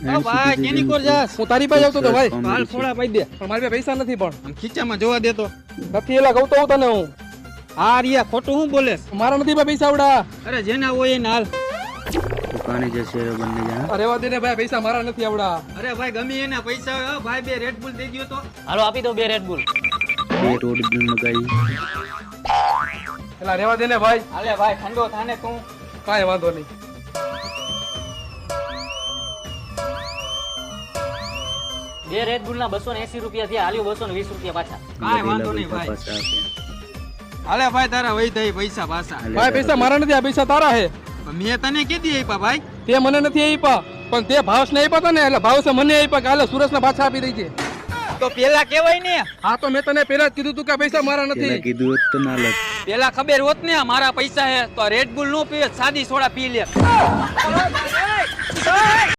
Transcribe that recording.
ભાઈ કેની કોર જાસ હું તારી પાસે આવતો તો ભાઈ હાલ થોડા પાઈ દે પણ મારી પાસે પૈસા નથી પણ આમ ખીચામાં જોવા દેતો નથી એલા કહું તો હું તને હું આ રિયા ખોટું હું બોલે મારા નથી ભાઈ પૈસા આવડા અરે જેના હોય એને હાલ દુકાને જશે બંને જણા અરે રેવા દે ને ભાઈ પૈસા મારા નથી આવડા અરે ભાઈ ગમે એના પૈસા હોય હો, ભાઈ બે રેડ બુલ દઈ ગયો તો હાલો આપી દો 2 રેડ બુલ. બે રોડ બિલ મગાવી એલા રેવા દે ને ભાઈ હાલે ભાઈ ઠંડો થાને તું કાંઈ વાંધો નહીં બે રેડ બુલ ના 280 રૂપિયા થયા. હાલ્યો 220 રૂપિયા પાછા. કાંઈ વાંધો નહીં ભાઈ પાછા આપ્યા. હાલે ભાઈ તારા વહી થઈ પૈસા પાછા ભાઈ પૈસા મારા નથી આ પૈસા તારા હે મેં તને કીધી આપ્યા ભાઈ તે મને નથી આપ્યા પણ તે ભાવસ ને આપ્યા હતા ને એટલે ભાવસે મને આપ્યા કે હાલે સુરજ ના પાછા આપી દઈ છે તો પેલા કેવાય ને હા તો મેં તને પેલા જ કીધું તું કે આ પૈસા મારા પેલા નથી કીધું હોત તો ના લત પેલા ખબર હોત ને મારા પૈસા હે તો રેડ બુલ નો પીવે સાદી સોડા પી લે